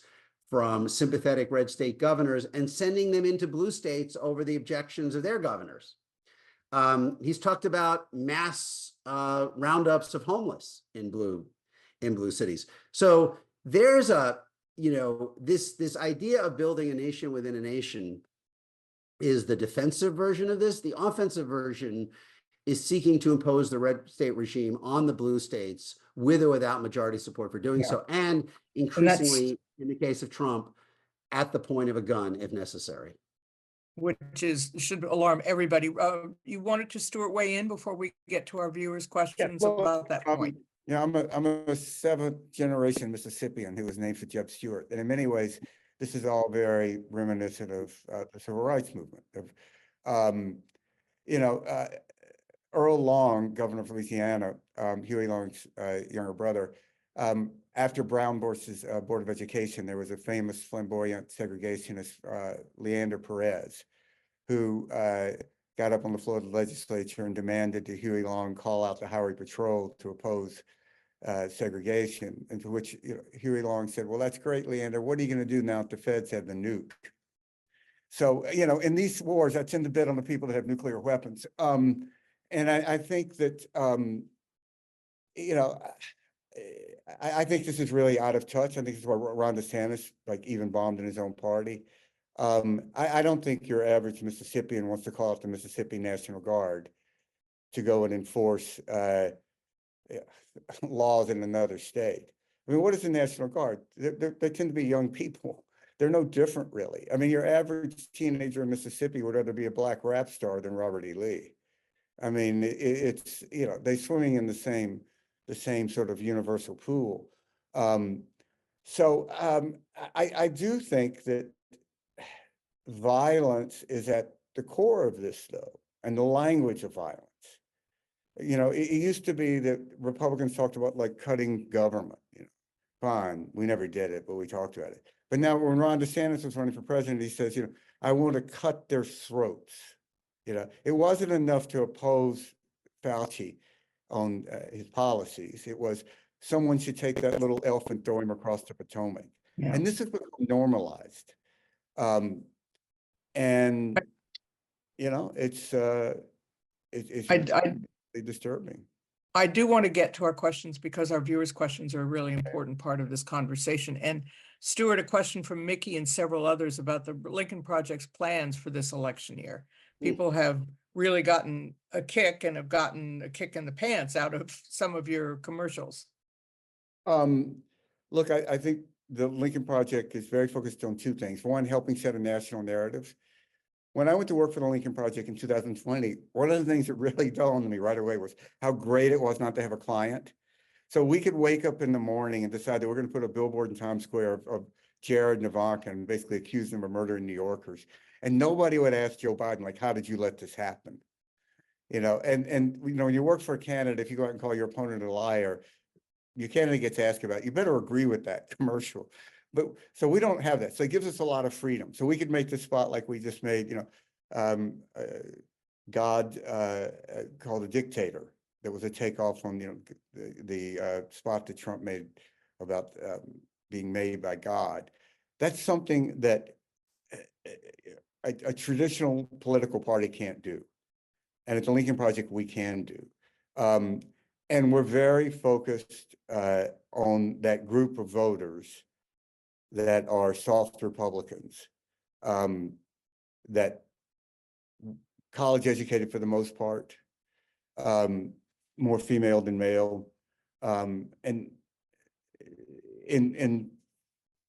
from sympathetic red state governors and sending them into blue states over the objections of their governors. He's talked about mass roundups of homeless in blue cities. So there's this idea of building a nation within a nation is the defensive version of this. The offensive version is seeking to impose the red state regime on the blue states with or without majority support for doing so, and increasingly, in the case of Trump, at the point of a gun if necessary. Which should alarm everybody. You wanted to, Stuart, weigh in before we get to our viewers' questions about that point? Yeah, I'm a seventh generation Mississippian who was named for Jeb Stuart, and in many ways, this is all very reminiscent of the civil rights movement. Earl Long, governor of Louisiana, Huey Long's younger brother, after Brown versus Board of Education, there was a famous flamboyant segregationist, Leander Perez, who got up on the floor of the legislature and demanded that Huey Long call out the Highway Patrol to oppose segregation. And to which Huey Long said, "Well, that's great, Leander. What are you going to do now if the feds have the nuke?" So, in these wars, I tend to bet on the people that have nuclear weapons. And I think that, I think this is really out of touch. I think this is why Ron DeSantis even bombed in his own party. I don't think your average Mississippian wants to call out the Mississippi National Guard to go and enforce laws in another state. I mean, what is the National Guard? They tend to be young people. They're no different, really. I mean, your average teenager in Mississippi would rather be a black rap star than Robert E. Lee. I mean, it's they're swimming in the same sort of universal pool. So I do think that violence is at the core of this, though, and the language of violence. It used to be that Republicans talked about cutting government. Fine, we never did it, but we talked about it. But now when Ron DeSantis was running for president, he says, I want to cut their throats. It wasn't enough to oppose Fauci on his policies. It was someone should take that little elf and throw him across the Potomac. Yeah. And this has become normalized. It's disturbing. I do want to get to our questions because our viewers' questions are a really important part of this conversation. And Stuart, a question from Mickey and several others about the Lincoln Project's plans for this election year. People have really gotten a kick and have gotten a kick in the pants out of some of your commercials. Look, I think the Lincoln Project is very focused on two things. One, helping set a national narrative. When I went to work for the Lincoln Project in 2020, one of the things that really dawned on me right away was how great it was not to have a client. So we could wake up in the morning and decide that we're going to put a billboard in Times Square of Jared and Ivanka and basically accuse them of murdering New Yorkers. And nobody would ask Joe Biden, how did you let this happen? When you work for a candidate, if you go out and call your opponent a liar, your candidate gets asked about it. You better agree with that commercial. But so we don't have that. So it gives us a lot of freedom. So we could make this spot like we just made, God called a dictator. That was a takeoff from, the spot that Trump made about being made by God. That's something that a traditional political party can't do. And at the Lincoln Project, we can do. And we're very focused on that group of voters that are soft Republicans, that college educated for the most part, more female than male, and in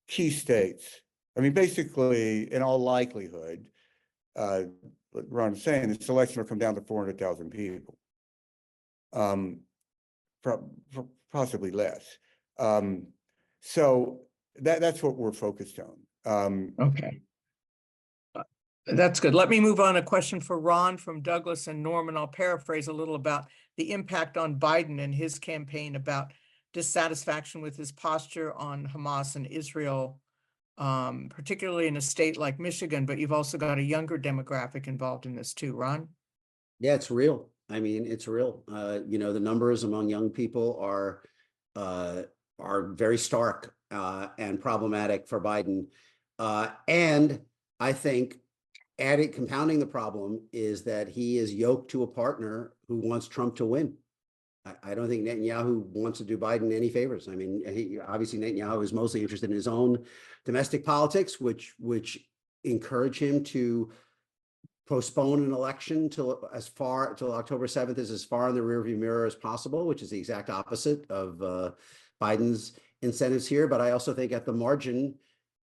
key states. I mean, basically, in all likelihood, what Ron is saying, this election will come down to 400,000 people, possibly less. So that's what we're focused on. Okay. That's good. Let me move on. A question for Ron from Douglas and Norman. I'll paraphrase a little about the impact on Biden and his campaign about dissatisfaction with his posture on Hamas and Israel particularly in a state like Michigan, but you've also got a younger demographic involved in this too, Ron? Yeah, it's real. I mean, it's real. The numbers among young people are very stark and problematic for Biden. And I think compounding the problem is that he is yoked to a partner who wants Trump to win. I don't think Netanyahu wants to do Biden any favors. I mean, obviously Netanyahu is mostly interested in his own domestic politics, which encourage him to postpone an election till October 7th is as far in the rearview mirror as possible, which is the exact opposite of Biden's incentives here. But I also think at the margin,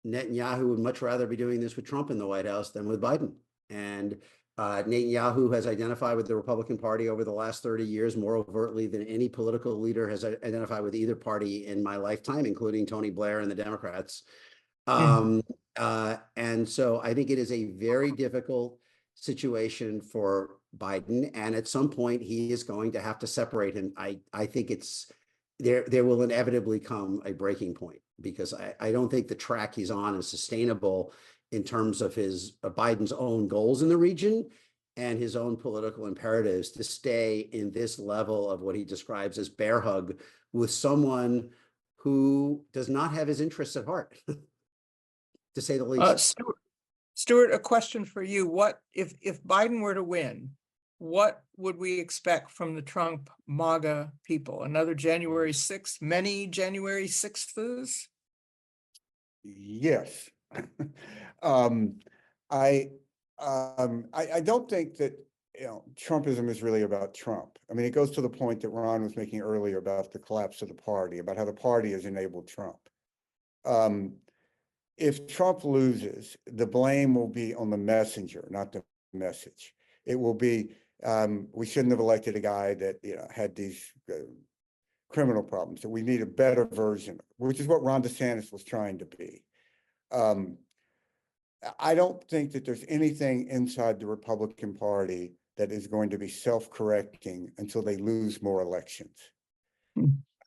Netanyahu would much rather be doing this with Trump in the White House than with Biden. And Netanyahu has identified with the Republican Party over the last 30 years more overtly than any political leader has identified with either party in my lifetime, including Tony Blair and the Democrats. And so I think it is a very difficult situation for Biden. And at some point, he is going to have to separate him. I think there will inevitably come a breaking point, because I don't think the track he's on is sustainable in terms of Biden's own goals in the region and his own political imperatives to stay in this level of what he describes as bear hug with someone who does not have his interests at heart, to say the least. Stuart, a question for you. What if Biden were to win, what would we expect from the Trump MAGA people? Another January 6th, many January 6ths? Yes. I don't think that, Trumpism is really about Trump. I mean, it goes to the point that Ron was making earlier about the collapse of the party, about how the party has enabled Trump. If Trump loses, the blame will be on the messenger, not the message. It will be, we shouldn't have elected a guy that had these criminal problems. So we need a better version, which is what Ron DeSantis was trying to be. I don't think that there's anything inside the Republican Party that is going to be self-correcting until they lose more elections.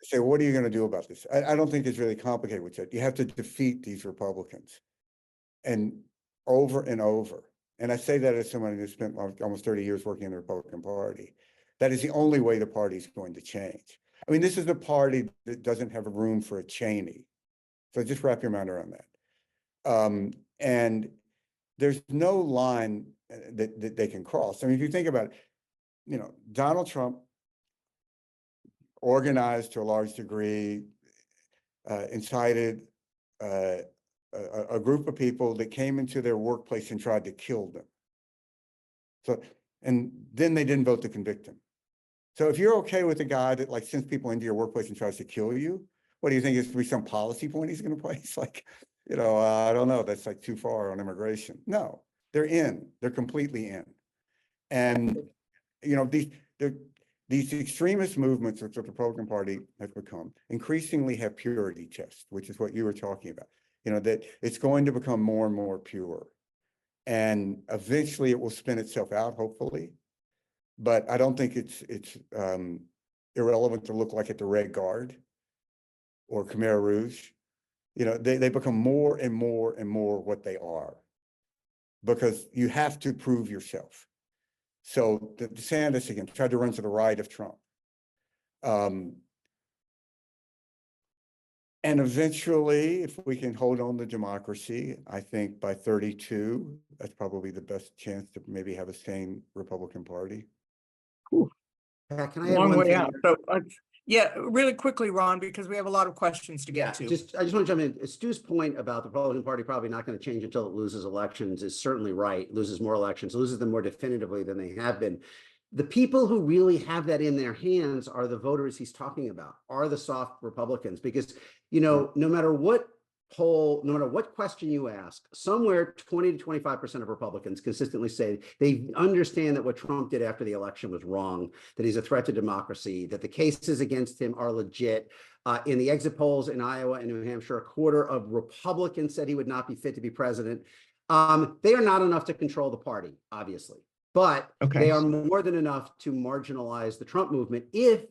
Say, what are you going to do about this? I don't think it's really complicated with that. You have to defeat these Republicans, and over and over. And I say that as someone who spent almost 30 years working in the Republican Party. That is the only way the party is going to change. I mean, this is a party that doesn't have room for a Cheney. So just wrap your mind around that. And there's no line that they can cross. I mean, if you think about it, Donald Trump organized to a large degree, incited a group of people that came into their workplace and tried to kill them. So, and then they didn't vote to convict him. So if you're okay with a guy that sends people into your workplace and tries to kill you, what do you think is to be some policy point he's going to place? I don't know. That's too far on immigration. No, they're completely in. And, these extremist movements which the Republican Party has become increasingly have purity tests, which is what you were talking about, that it's going to become more and more pure. And eventually it will spin itself out, hopefully. But I don't think it's irrelevant to look like at the Red Guard or Khmer Rouge. They become more and more and more what they are, because you have to prove yourself. So DeSantis again tried to run to the right of Trump. And eventually, if we can hold on to democracy, I think by 32, that's probably the best chance to maybe have a sane Republican Party. Pat, can I add Long one way thing? out. So, yeah, really quickly, Ron, because we have a lot of questions to get to. I just want to jump in. Stu's point about the Republican Party probably not going to change until it loses elections is certainly right. Loses more elections, loses them more definitively than they have been. The people who really have that in their hands are the voters he's talking about, are the soft Republicans, because, no matter what poll, no matter what question you ask, somewhere 20 to 25% of Republicans consistently say they understand that what Trump did after the election was wrong, that he's a threat to democracy, that the cases against him are legit. In the exit polls in Iowa and New Hampshire, a quarter of Republicans said he would not be fit to be president. They are not enough to control the party, obviously, but they are more than enough to marginalize the Trump movement if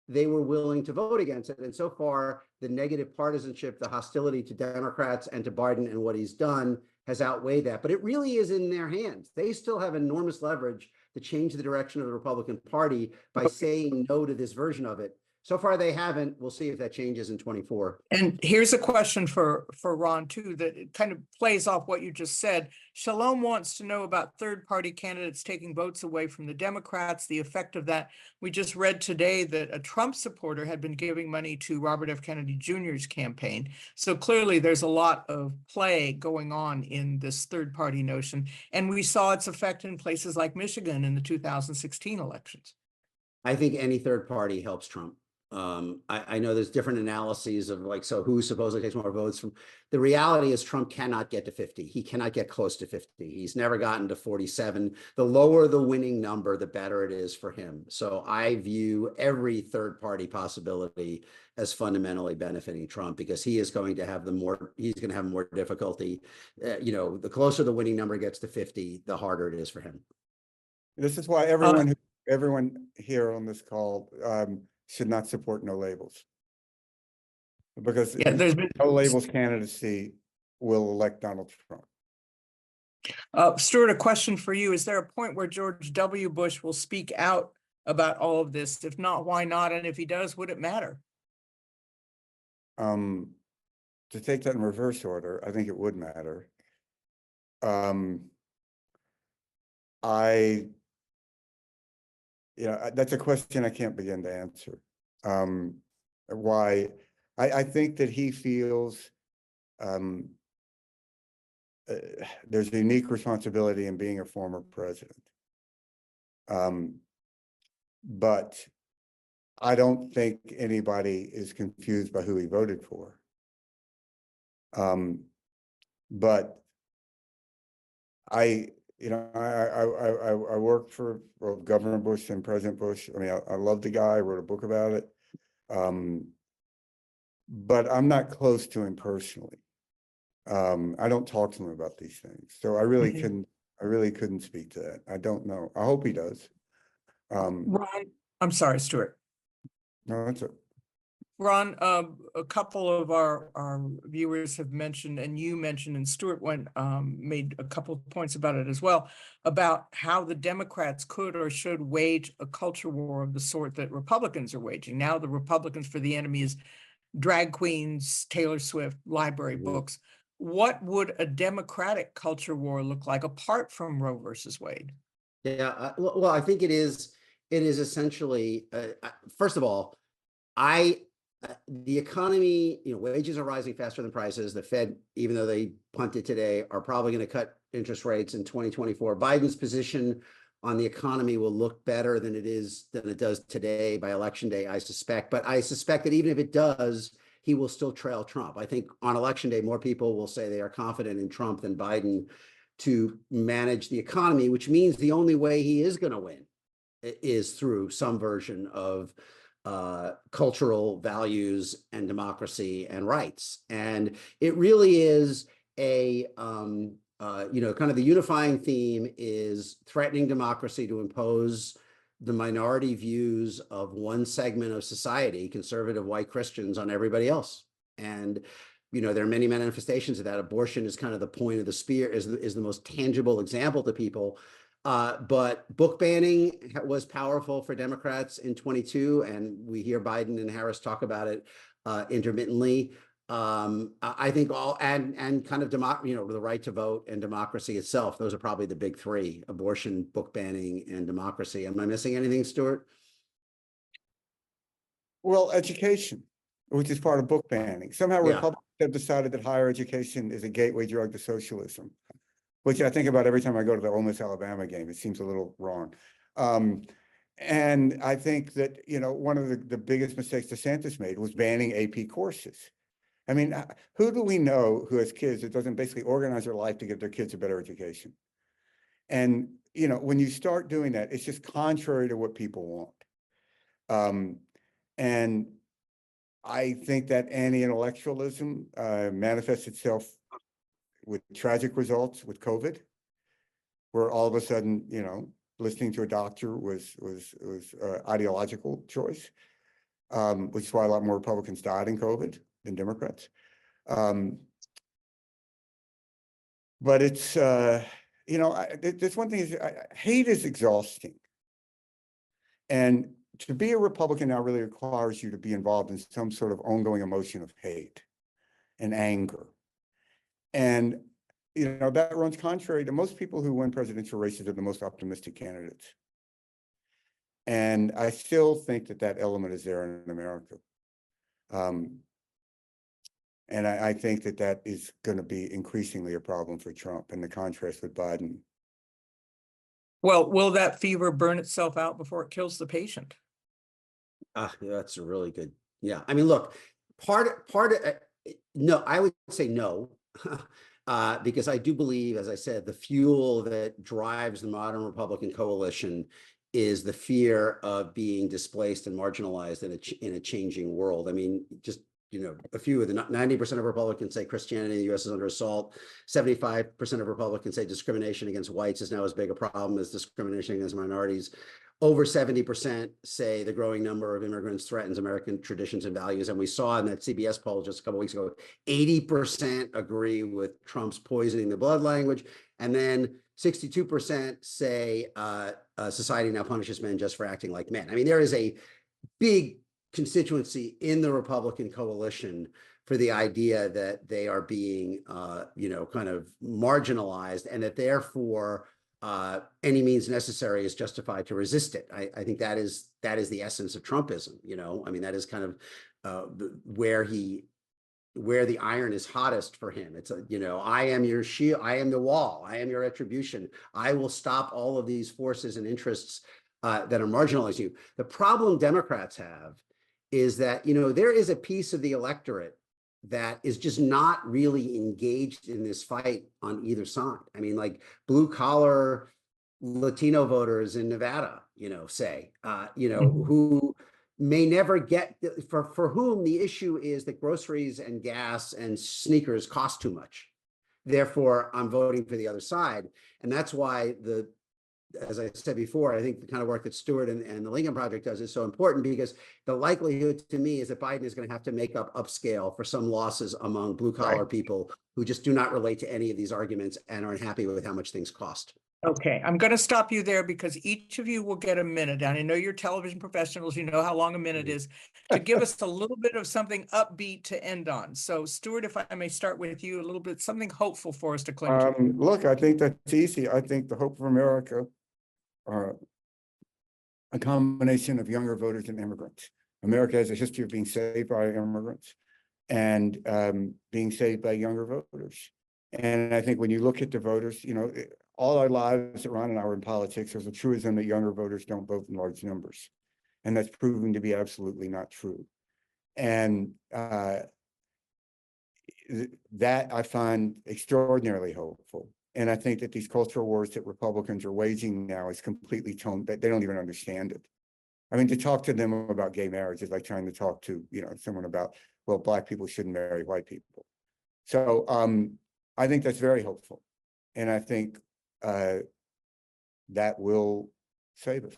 they were willing to vote against it. And so far, the negative partisanship, the hostility to Democrats and to Biden and what he's done has outweighed that. But it really is in their hands. They still have enormous leverage to change the direction of the Republican Party by saying no to this version of it. So far, they haven't. We'll see if that changes in 24. And here's a question for Ron too, that it kind of plays off what you just said. Shalom wants to know about third-party candidates taking votes away from the Democrats, the effect of that. We just read today that a Trump supporter had been giving money to Robert F. Kennedy Jr.'s campaign. So clearly there's a lot of play going on in this third-party notion. And we saw its effect in places like Michigan in the 2016 elections. I think any third party helps Trump. I know there's different analyses of like, so who supposedly takes more votes from. The reality is Trump cannot get to 50. He cannot get close to 50. He's never gotten to 47. The lower the winning number, the better it is for him. So I view every third party possibility as fundamentally benefiting Trump, because he is going to have he's going to have more difficulty. The closer the winning number gets to 50, the harder it is for him. This is why everyone here on this call should not support no labels, because there's been no labels candidacy will elect Donald Trump. Stuart, a question for you. Is there a point where George W. Bush will speak out about all of this? If not, why not? And if he does, would it matter? To take that in reverse order, I think it would matter. That's a question I can't begin to answer. Why? I think that he feels there's a unique responsibility in being a former president. But I don't think anybody is confused by who he voted for. But I worked for Governor Bush and President Bush. I mean, I love the guy. I wrote a book about it. But I'm not close to him personally. I don't talk to him about these things. So I really couldn't speak to that. I don't know. I hope he does. Ron, I'm sorry, Stuart. No, that's it. Ron, a couple of our viewers have mentioned, and you mentioned, and Stuart made a couple of points about it as well, about how the Democrats could or should wage a culture war of the sort that Republicans are waging. Now the Republicans for the enemy is drag queens, Taylor Swift, library books. What would a Democratic culture war look like apart from Roe versus Wade? Yeah, well, I think it is essentially, first of all, the economy, wages are rising faster than prices. The Fed, even though they punted today, are probably going to cut interest rates in 2024. Biden's position on the economy will look better than it does today by election day, I suspect. But I suspect that even if it does, he will still trail Trump. I think on election day, more people will say they are confident in Trump than Biden to manage the economy, which means the only way he is going to win is through some version of cultural values and democracy and rights. And it really is a, kind of the unifying theme is threatening democracy to impose the minority views of one segment of society, conservative white Christians, on everybody else. And, there are many manifestations of that. Abortion is kind of the point of the spear, is the most tangible example to people. But book banning was powerful for Democrats in 22, and we hear Biden and Harris talk about it intermittently. I think and kind of the right to vote and democracy itself. Those are probably the big three: abortion, book banning, and democracy. Am I missing anything, Stuart? Well, education, which is part of book banning. Somehow Republicans have decided that higher education is a gateway drug to socialism, which I think about every time I go to the Ole Miss Alabama game. It seems a little wrong. And I think that, one of the biggest mistakes DeSantis made was banning AP courses. I mean, who do we know who has kids that doesn't basically organize their life to give their kids a better education? And, when you start doing that, it's just contrary to what people want. And I think that anti-intellectualism manifests itself with tragic results with COVID, where all of a sudden, listening to a doctor was ideological choice. which is why a lot more Republicans died in COVID than Democrats. But it's, you know, there's one thing is hate is exhausting. And to be a Republican now really requires you to be involved in some sort of ongoing emotion of hate and anger. And, you know, that runs contrary to most people who win presidential races are the most optimistic candidates. And I still think that that element is there in America. And I think that that is going to be increasingly a problem for Trump and the contrast with Biden. Well, will that fever burn itself out before it kills the patient? Yeah, that's a really good. Yeah, I mean, look, no, I would say no, because I do believe, as I said, the fuel that drives the modern Republican coalition is the fear of being displaced and marginalized in a changing world. I mean, just, you know, a few of the 90% of Republicans say Christianity in the U.S. is under assault. 75% of Republicans say discrimination against whites is now as big a problem as discrimination against minorities. Over 70% say the growing number of immigrants threatens American traditions and values. And we saw in that CBS poll just a couple of weeks ago, 80% agree with Trump's poisoning the blood language. And then 62% say society now punishes men just for acting like men. I mean, there is a big constituency in the Republican coalition for the idea that they are being, you know, kind of marginalized, and that therefore any means necessary is justified to resist it. I think that is the essence of Trumpism. You know, I mean, that is kind of where the iron is hottest for him. It's you know, I am your shield, I am the wall, I am your retribution. I will stop all of these forces and interests that are marginalizing you. The problem Democrats have is that, you know, there is a piece of the electorate that is just not really engaged in this fight on either side. I mean, like blue collar Latino voters in Nevada, you know, say, you know, who may never get, for whom the issue is that groceries and gas and sneakers cost too much. Therefore, I'm voting for the other side. And that's why as I said before, I think the kind of work that Stuart and the Lincoln Project does is so important, because the likelihood to me is that Biden is going to have to make up upscale for some losses among blue collar people who just do not relate to any of these arguments and are unhappy with how much things cost. Okay, I'm going to stop you there because each of you will get a minute. And I know you're television professionals, you know how long a minute is, to give us a little bit of something upbeat to end on. So Stuart, if I may start with you, a little bit, something hopeful for us to cling to. Look, I think that's easy. I think the hope of America are a combination of younger voters and immigrants. America has a history of being saved by immigrants and being saved by younger voters. And I think when you look at the voters, you know, all our lives that Ron and I were in politics, there's a truism that younger voters don't vote in large numbers. And that's proven to be absolutely not true. And that I find extraordinarily hopeful. And I think that these cultural wars that Republicans are waging now is completely toned, that they don't even understand it. I mean, to talk to them about gay marriage is like trying to talk to, you know, someone about, well, Black people shouldn't marry white people. So I think that's very hopeful. And I think that will save us.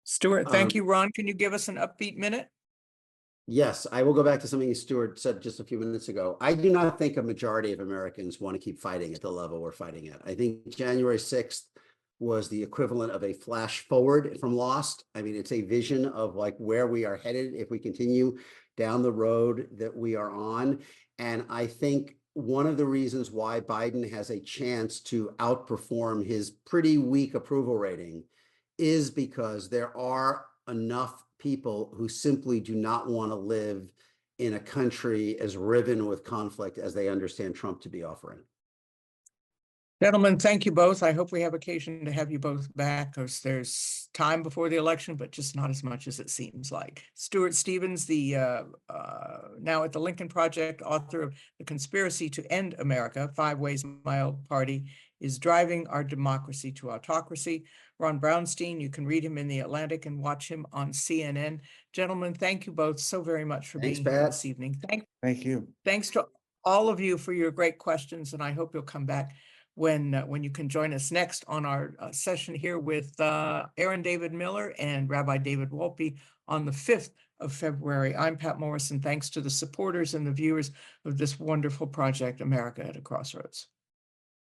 Stuart, thank you. Ron, can you give us an upbeat minute? Yes, I will go back to something Stuart said just a few minutes ago. I do not think a majority of Americans want to keep fighting at the level we're fighting at. I think January 6th was the equivalent of a flash forward from Lost. I mean, it's a vision of like where we are headed if we continue down the road that we are on. And I think one of the reasons why Biden has a chance to outperform his pretty weak approval rating is because there are enough people who simply do not want to live in a country as riven with conflict as they understand Trump to be offering. Gentlemen, thank you both. I hope we have occasion to have you both back, because there's time before the election, but just not as much as it seems like. Stuart Stevens, the now at the Lincoln Project, author of The Conspiracy to End America, 5 Ways My Party is Driving Our Democracy to Autocracy. Ron Brownstein, you can read him in The Atlantic and watch him on CNN. Gentlemen, thank you both so very much for being here this evening. Thank you. Thanks to all of you for your great questions, and I hope you'll come back when you can join us next on our session here with Aaron David Miller and Rabbi David Wolpe on the 5th of February. I'm Pat Morrison. Thanks to the supporters and the viewers of this wonderful project, America at a Crossroads.